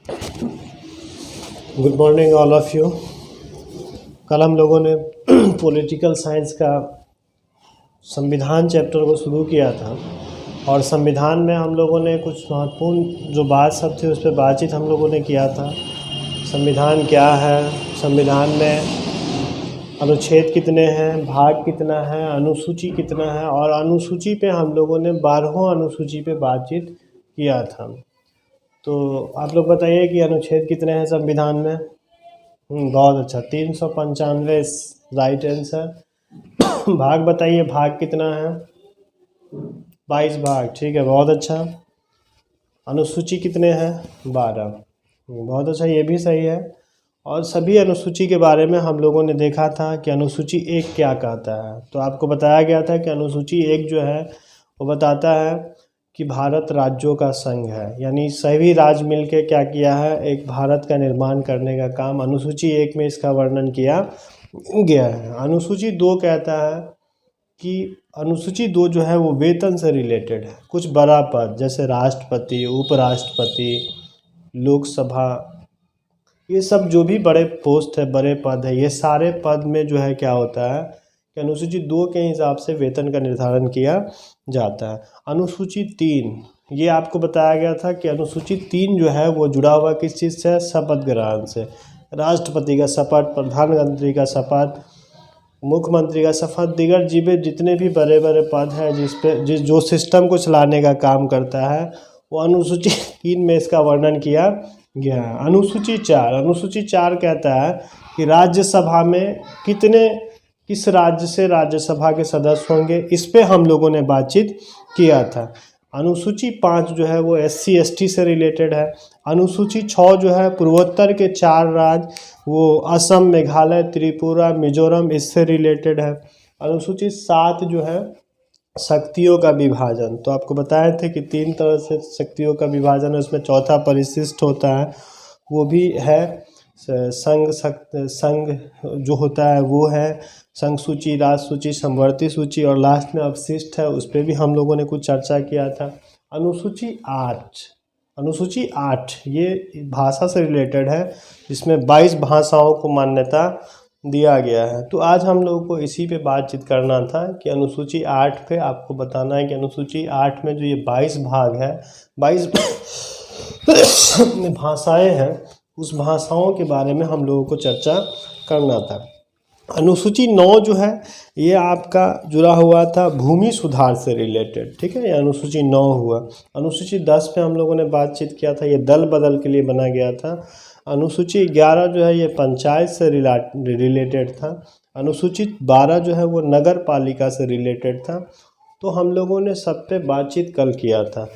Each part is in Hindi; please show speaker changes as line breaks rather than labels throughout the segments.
Good morning all of you. कल हम लोगों ने पॉलिटिकल साइंस का संविधान चैप्टर को शुरू किया था और संविधान में हम लोगों ने कुछ महत्वपूर्ण जो बात सब थी उस पर बातचीत हम लोगों ने किया था। संविधान क्या है, संविधान में अनुच्छेद कितने हैं, भाग कितना है, अनुसूची कितना है, और अनुसूची पे हम लोगों ने 12वां अनुसूची पे बातचीत किया था। तो आप लोग बताइए कि अनुच्छेद कितने हैं संविधान में। बहुत अच्छा, 395 राइट आंसर। भाग बताइए, भाग कितना है। 22 भाग, ठीक है, बहुत अच्छा। अनुसूची कितने हैं, 12, बहुत अच्छा, ये भी सही है। और सभी अनुसूची के बारे में हम लोगों ने देखा था कि अनुसूची 1 क्या कहता है। तो आपको बताया गया था कि अनुसूची 1 जो है वो बताता है कि भारत राज्यों का संघ है, यानी सभी राज्य मिलके क्या किया है, एक भारत का निर्माण करने का काम अनुसूची 1 में इसका वर्णन किया गया है। अनुसूची 2 कहता है कि अनुसूची 2 जो है वो वेतन से रिलेटेड है। कुछ बड़ा पद जैसे राष्ट्रपति, उपराष्ट्रपति, लोकसभा, ये सब जो भी बड़े पोस्ट है, बड़े पद है, ये सारे पद में जो है क्या होता है कि अनुसूची 2 के हिसाब से वेतन का निर्धारण किया जाता है। अनुसूची 3, ये आपको बताया गया था कि अनुसूची 3 जो है वो जुड़ा हुआ किस चीज़ से, शपथ ग्रहण से। राष्ट्रपति का शपथ, प्रधानमंत्री का शपथ, मुख्यमंत्री का शपथ, दीगर जितने भी बड़े बड़े पद हैं जो सिस्टम को चलाने का काम करता है, वो अनुसूची 3 में इसका वर्णन किया गया है। अनुसूची 4 कहता है कि राज्यसभा में किस राज्य से राज्यसभा के सदस्य होंगे, इस पे हम लोगों ने बातचीत किया था। अनुसूची 5 जो है वो SC ST से रिलेटेड है। अनुसूची 6 जो है पूर्वोत्तर के 4 राज्य, वो असम, मेघालय, त्रिपुरा, मिजोरम, इससे रिलेटेड है। अनुसूची 7 जो है शक्तियों का विभाजन, तो आपको बताए थे कि 3 तरह से शक्तियों का विभाजन है, उसमें चौथा परिशिष्ट होता है, वो भी है। संघ जो होता है वो है संघ सूची, राज सूची, समवर्ती सूची, और लास्ट में अवशिष्ट है, उस पर भी हम लोगों ने कुछ चर्चा किया था। अनुसूची 8 ये भाषा से रिलेटेड है, जिसमें 22 भाषाओं को मान्यता दिया गया है। तो आज हम लोगों को इसी पे बातचीत करना था कि अनुसूची 8 पे आपको बताना है कि अनुसूची 8 में जो ये 22 भाग है, 22 भाषाएं हैं, उस भाषाओं के बारे में हम लोगों को चर्चा करना था। अनुसूची 9 जो है ये आपका जुड़ा हुआ था भूमि सुधार से रिलेटेड, ठीक है, ये अनुसूची 9 हुआ। अनुसूची 10 पे हम लोगों ने बातचीत किया था, ये दल बदल के लिए बना गया था। अनुसूची 11 जो है ये पंचायत से रिलेटेड था। अनुसूची 12 जो है वो नगर पालिका से रिलेटेड था। तो हम लोगों ने सब पे बातचीत कल किया था।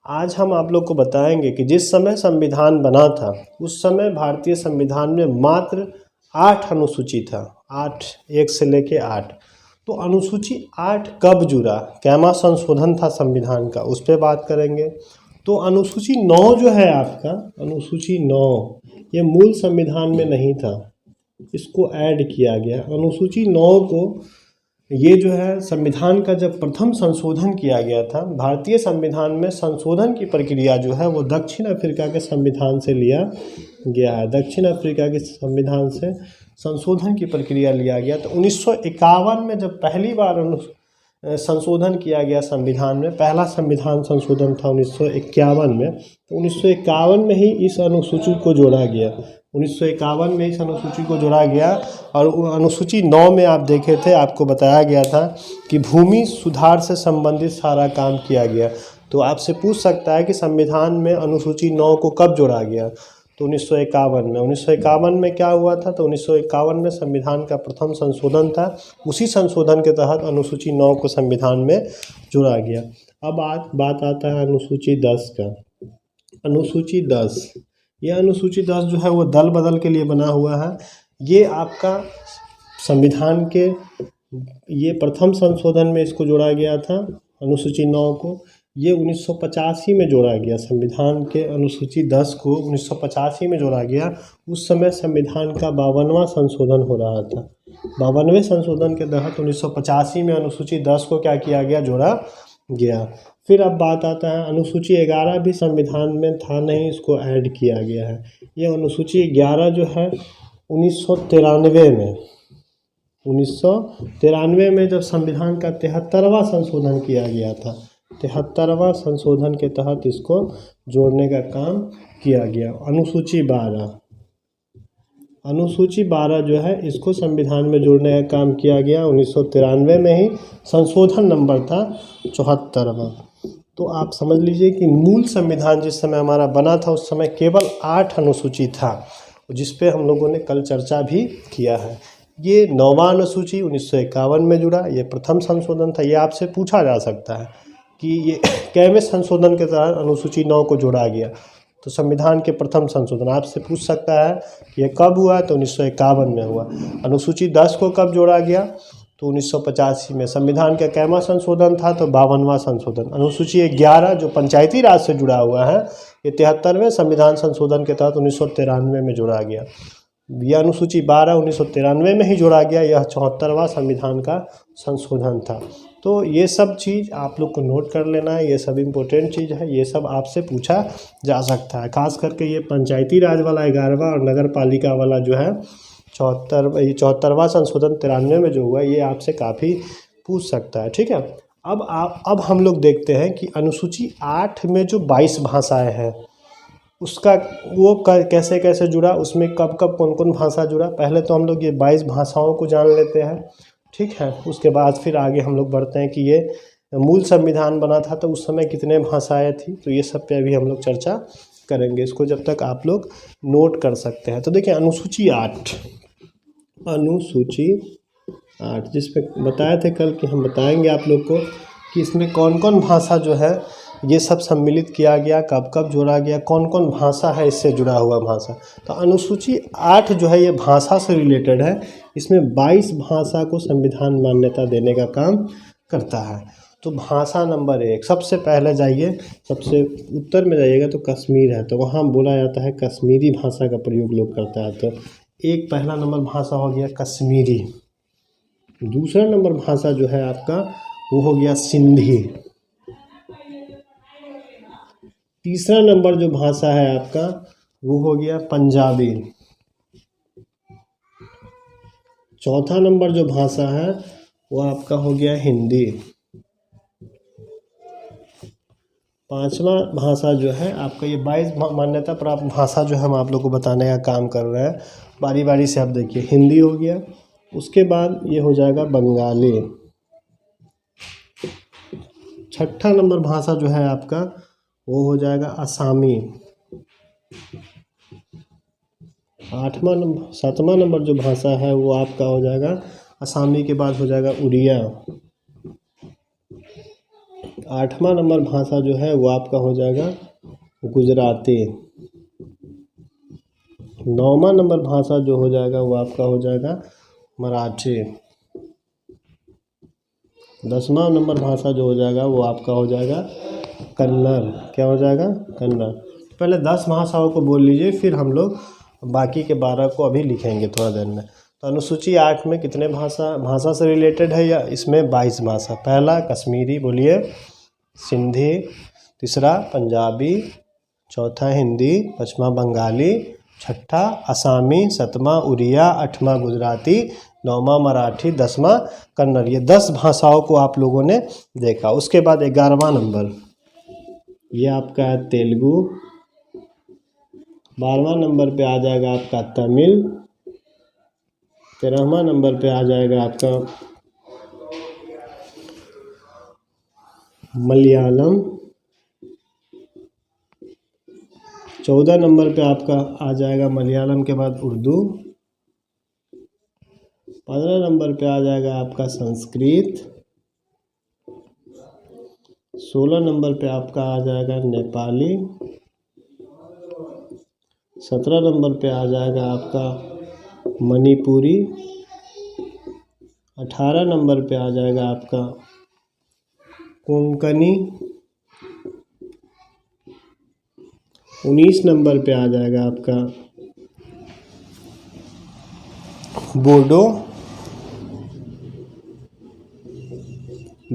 आज हम आप लोग को बताएंगे कि जिस समय संविधान बना था उस समय भारतीय संविधान में मात्र 8 अनुसूची था, 8, 1 से लेके 8। तो अनुसूची 8 कब जुड़ा, कैमा संशोधन था संविधान का, उस पर बात करेंगे। तो अनुसूची 9 जो है आपका, अनुसूची 9 ये मूल संविधान में नहीं था, इसको ऐड किया गया। अनुसूची 9 को ये जो है संविधान का जब प्रथम संशोधन किया गया था, भारतीय संविधान में संशोधन की प्रक्रिया जो है वो दक्षिण अफ्रीका के संविधान से लिया गया है। दक्षिण अफ्रीका के संविधान से संशोधन की प्रक्रिया लिया गया। तो 1951 में जब पहली बार संशोधन किया गया संविधान में, पहला संविधान संशोधन था 1951 में, तो 1951 में ही इस अनुसूची को जोड़ा गया। 1951 में इस अनुसूची को जोड़ा गया और अनुसूची 9 में आप देखे थे, आपको बताया गया था कि भूमि सुधार से संबंधित सारा काम किया गया। तो आपसे पूछ सकता है कि संविधान में अनुसूची 9 को कब जोड़ा गया, तो 1951 में। 1951 में क्या हुआ था, तो 1951 में संविधान का प्रथम संशोधन था, उसी संशोधन के तहत अनुसूची 9 को संविधान में जोड़ा गया। अब बात आता है अनुसूची 10 का। अनुसूची 10, ये अनुसूची 10 जो है वो दल बदल के लिए बना हुआ है। ये आपका संविधान के ये प्रथम संशोधन में इसको जोड़ा गया था, अनुसूची 9 को। ये 1985 में जोड़ा गया, संविधान के अनुसूची 10 को 1985 में जोड़ा गया। उस समय संविधान का 52वां संशोधन हो रहा था। 52वें संशोधन के तहत 1985 में अनुसूची 10 को क्या किया गया, जोड़ा गया। फिर अब बात आता है अनुसूची 11 भी संविधान में था नहीं, इसको ऐड किया गया है। ये अनुसूची 11 जो है 1993 में जब संविधान का 73वां संशोधन किया गया था, 73वां संशोधन के तहत इसको जोड़ने का काम किया गया। अनुसूची 12 जो है इसको संविधान में जोड़ने का काम किया गया 1993 में ही। संशोधन नंबर था 74वां। तो आप समझ लीजिए कि मूल संविधान जिस समय हमारा बना था उस समय केवल 8 अनुसूची था, जिस पे हम लोगों ने कल चर्चा भी किया है। ये 9वां अनुसूची 1951 में जुड़ा, ये प्रथम संशोधन था। ये आपसे पूछा जा सकता है कि ये कैवें संशोधन के तहत अनुसूची 9 को जोड़ा गया। तो संविधान के प्रथम संशोधन आपसे पूछ सकता है कि ये कब हुआ, तो 1951 में हुआ। अनुसूची 10 को कब जोड़ा गया, तो 1985 में। संविधान का कैवां संशोधन था, तो 52वां संशोधन। अनुसूची 11 जो पंचायती राज से जुड़ा हुआ है, ये 73वें संविधान संशोधन के तहत 1993 में जोड़ा गया। यह अनुसूची 12 1993 में ही जोड़ा गया, यह 74वां संविधान का संशोधन था। तो ये सब चीज़ आप लोग को नोट कर लेना है, ये सब इम्पोर्टेंट चीज़ है, ये सब आपसे पूछा जा सकता है। खास करके ये पंचायती राज वाला 11वां और नगर पालिका वाला जो है 74वां संशोधन 93 में जो हुआ, ये आपसे काफ़ी पूछ सकता है। ठीक है, अब हम लोग देखते हैं कि अनुसूची 8 में जो 22 भाषाएं हैं उसका वो कैसे कैसे जुड़ा, उसमें कब कब कौन कौन भाषा जुड़ा। पहले तो हम लोग ये 22 भाषाओं को जान लेते हैं। ठीक है, उसके बाद फिर आगे हम लोग बढ़ते हैं कि ये मूल संविधान बना था तो उस समय कितने भाषाएं थी, तो ये सब पे अभी हम लोग चर्चा करेंगे। इसको जब तक आप लोग नोट कर सकते हैं। तो देखिए अनुसूची 8 जिस पे बताए थे कल कि हम बताएंगे आप लोग को कि इसमें कौन कौन भाषा जो है ये सब सम्मिलित किया गया, कब कब जोड़ा गया, कौन कौन भाषा है इससे जुड़ा हुआ भाषा। तो अनुसूची 8 जो है ये भाषा से रिलेटेड है। इसमें 22 भाषा को संविधान मान्यता देने का काम करता है। तो भाषा नंबर 1 सबसे पहले जाइए, सबसे उत्तर में जाइएगा तो कश्मीर है, तो वहाँ बोला जाता है कश्मीरी भाषा का प्रयोग लोग करता है। तो एक पहला नंबर भाषा हो गया कश्मीरी। दूसरा नंबर भाषा जो है आपका वो हो गया सिंधी। तीसरा नंबर जो भाषा है आपका वो हो गया पंजाबी। चौथा नंबर जो भाषा है वो आपका हो गया हिंदी। पांचवा भाषा जो है आपका, ये 22 मान्यता प्राप्त भाषा जो हम आप लोग को बताने का काम कर रहे हैं, बारी बारी से आप देखिए। हिंदी हो गया, उसके बाद ये हो जाएगा बंगाली। छठा नंबर भाषा जो है आपका वो हो जाएगा असमी। 7वां नंबर जो भाषा है वो आपका हो जाएगा असमी के बाद हो जाएगा उड़िया। 8वां नंबर भाषा जो है वो आपका हो जाएगा गुजराती। 9वां नंबर भाषा जो हो जाएगा वो आपका हो जाएगा मराठी। 10वां नंबर भाषा जो हो जाएगा वो आपका हो जाएगा कन्नड़। क्या हो जाएगा? कन्नड़। पहले 10 भाषाओं को बोल लीजिए, फिर हम लोग बाकी के 12 को अभी लिखेंगे थोड़ा देर में। तो अनुसूची 8 में कितने भाषा से रिलेटेड है या इसमें 22 भाषा। पहला कश्मीरी बोलिए, सिंधी, तीसरा पंजाबी, चौथा हिंदी, पांचवा बंगाली, छठा असमी, 7वां उड़िया, 8वां गुजराती, 9वां मराठी, 10वां कन्नड़। ये 10 भाषाओं को आप लोगों ने देखा। उसके बाद 11वां नंबर ये आपका है तेलुगु। 12वां नंबर पे आ जाएगा आपका तमिल। 13वां नंबर पे आ जाएगा आपका मलयालम। 14 नंबर पे आपका आ जाएगा मलयालम के बाद उर्दू। 15 नंबर पे आ जाएगा आपका संस्कृत। 16 नंबर पे आपका आ जाएगा नेपाली। 17 नंबर पे आ जाएगा आपका मणिपुरी। 18 नंबर पे आ जाएगा आपका कोंकणी। 19 नंबर पे आ जाएगा आपका बोडो।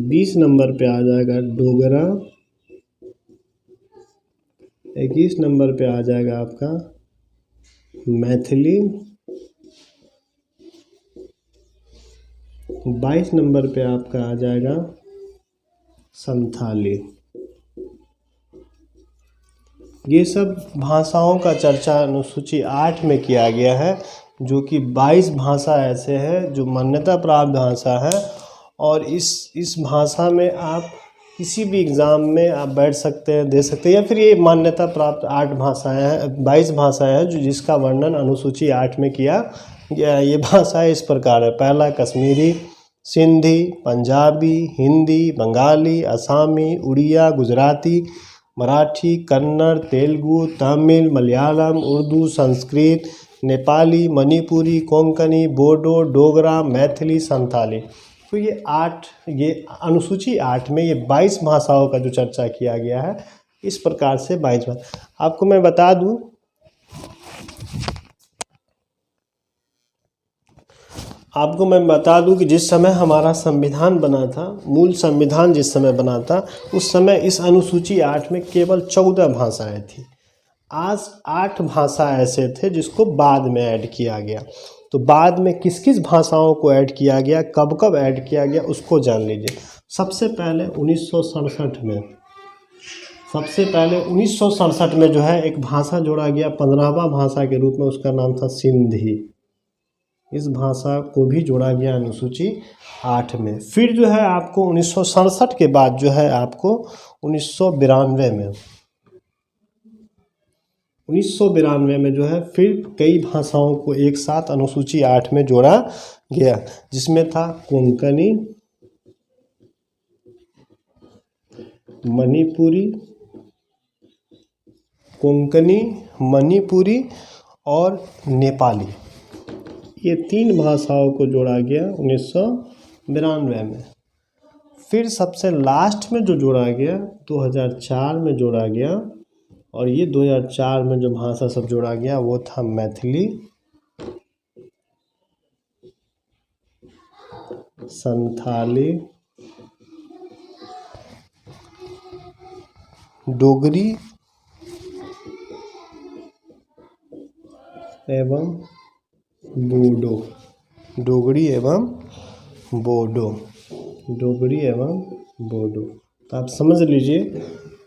20 नंबर पे आ जाएगा डोगरा। 21 नंबर पे आ जाएगा आपका मैथिली, 22 नंबर पे आपका आ जाएगा संथाली। ये सब भाषाओं का चर्चा अनुसूची 8 में किया गया है, जो कि 22 भाषा ऐसे हैं जो मान्यता प्राप्त भाषा है। और इस भाषा में आप किसी भी एग्ज़ाम में आप बैठ सकते हैं, दे सकते हैं, या फिर ये मान्यता प्राप्त 8 भाषाएं हैं, 22 भाषाएं हैं जो जिसका वर्णन अनुसूची 8 में किया गया। ये भाषाएं इस प्रकार है: पहला कश्मीरी, सिंधी, पंजाबी, हिंदी, बंगाली, असामी, उड़िया, गुजराती, मराठी, कन्नड़, तेलुगु, तमिल, मलयालम, उर्दू, संस्कृत, नेपाली, मणिपुरी, कोंकणी, बोडो, डोगरा, मैथिली, संथाली। तो ये अनुसूची 8 में ये 22 भाषाओं का जो चर्चा किया गया है, इस प्रकार से 22 भाषा। आपको मैं बता दूं कि जिस समय हमारा संविधान बना था, मूल संविधान जिस समय बना था, उस समय इस अनुसूची 8 में केवल 14 भाषाएं थी। आज 8 भाषा ऐसे थे जिसको बाद में ऐड किया गया। तो बाद में किस किस भाषाओं को ऐड किया गया, कब कब ऐड किया गया, उसको जान लीजिए। सबसे पहले 1967 में जो है एक भाषा जोड़ा गया 15वां भाषा के रूप में, उसका नाम था सिंधी। इस भाषा को भी जोड़ा गया अनुसूची 8 में। फिर जो है आपको 1967 के बाद जो है आपको 1992 में जो है फिर कई भाषाओं को एक साथ अनुसूची 8 में जोड़ा गया, जिसमें था कोंकणी, मणिपुरी और नेपाली। ये 3 भाषाओं को जोड़ा गया 1992 में। फिर सबसे लास्ट में जो जोड़ा गया 2004 में जोड़ा गया, और ये 2004 में जो भाषा सब जोड़ा गया वो था मैथिली, संथाली, डोगरी एवं बोडो। तो आप समझ लीजिए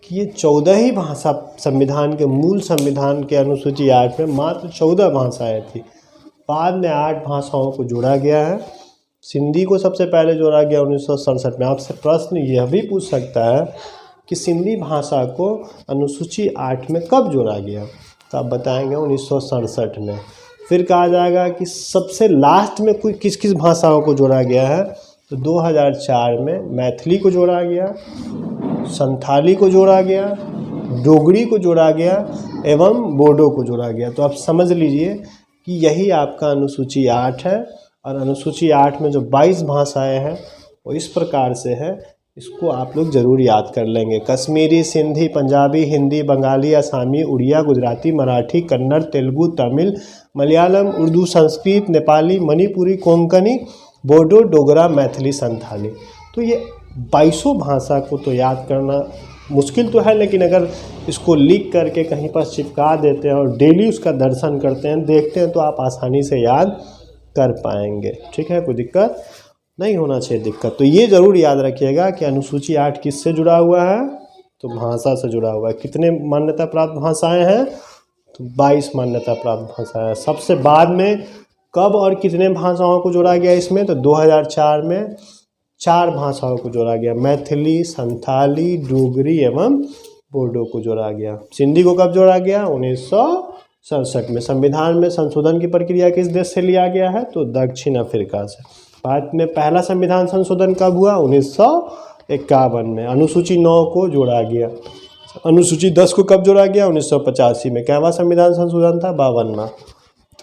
कि ये 14 ही भाषा संविधान के मूल संविधान के अनुसूची 8 में मात्र 14 भाषाएं थी। बाद में 8 भाषाओं को जोड़ा गया है। सिंधी को सबसे पहले जोड़ा गया 1967 में। आपसे प्रश्न यह भी पूछ सकता है कि सिंधी भाषा को अनुसूची 8 में कब जोड़ा गया, तो आप बताएंगे 1967 में। फिर कहा जाएगा कि सबसे लास्ट में कोई किस किस भाषाओं को जोड़ा गया है, तो 2004 में मैथिली को जोड़ा गया, संथाली को जोड़ा गया, डोगरी को जोड़ा गया एवं बोडो को जोड़ा गया। तो आप समझ लीजिए कि यही आपका अनुसूची 8 है। और अनुसूची 8 में जो 22 भाषाएं हैं वो इस प्रकार से है, इसको आप लोग ज़रूर याद कर लेंगे। कश्मीरी, सिंधी, पंजाबी, हिंदी, बंगाली, असामी, उड़िया, गुजराती, मराठी, कन्नड़, तेलुगु, तमिल, मलयालम, उर्दू, संस्कृत, नेपाली, मणिपुरी, कोंकणी, बोडो, डोगरा, मैथिली, संथाली। तो ये 22 भाषा को तो याद करना मुश्किल तो है, लेकिन अगर इसको लिख करके कहीं पर चिपका देते हैं और डेली उसका दर्शन करते हैं, देखते हैं, तो आप आसानी से याद कर पाएंगे। ठीक है, कोई दिक्कत नहीं होना चाहिए दिक्कत। तो ये ज़रूर याद रखिएगा कि अनुसूची 8 किससे जुड़ा हुआ है, तो भाषा से जुड़ा हुआ है। कितने मान्यता प्राप्त भाषाएं हैं, तो 22 मान्यता प्राप्त भाषाएं। सबसे बाद में कब और कितने भाषाओं को जोड़ा गया इसमें, तो 2004 में 4 भाषाओं को जोड़ा गया, मैथिली, संथाली, डोगरी एवं बोडो को जोड़ा गया। सिंधी को कब जोड़ा गया, 1967 में। संविधान में संशोधन की प्रक्रिया किस देश से लिया गया है, तो दक्षिण अफ्रीका से। भारत में पहला संविधान संशोधन कब हुआ, 1951 में। अनुसूची 9 को जोड़ा गया। अनुसूची 10 को कब जोड़ा गया, 1985 में। कैवा संविधान संशोधन था, 52वां।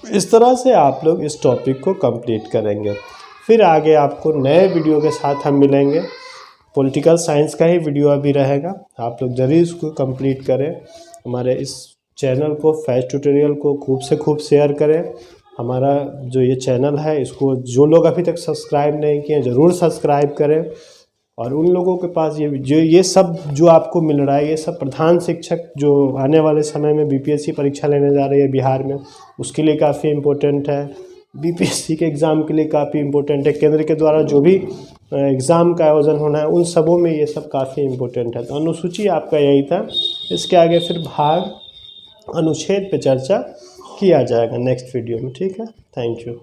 इस तरह से आप लोग इस टॉपिक को कंप्लीट करेंगे। फिर आगे आपको नए वीडियो के साथ हम मिलेंगे। पॉलिटिकल साइंस का ही वीडियो अभी रहेगा, आप लोग जरूर इसको कंप्लीट करें। हमारे इस चैनल को, फैज ट्यूटोरियल को खूब से खूब शेयर करें। हमारा जो ये चैनल है, इसको जो लोग अभी तक सब्सक्राइब नहीं किए ज़रूर सब्सक्राइब करें। और उन लोगों के पास ये सब जो आपको मिल रहा है, ये सब प्रधान शिक्षक जो आने वाले समय में बीपीएससी परीक्षा लेने जा रही है बिहार में, उसके लिए काफ़ी इम्पोर्टेंट है। बीपीएससी के एग्ज़ाम के लिए काफ़ी इम्पोर्टेंट है। केंद्र के द्वारा जो भी एग्ज़ाम का आयोजन होना है उन सबों में ये सब काफ़ी इम्पोर्टेंट है। तो अनुसूची आपका यही था। इसके आगे फिर भाग अनुच्छेद पे चर्चा किया जाएगा नेक्स्ट वीडियो में। ठीक है, थैंक यू।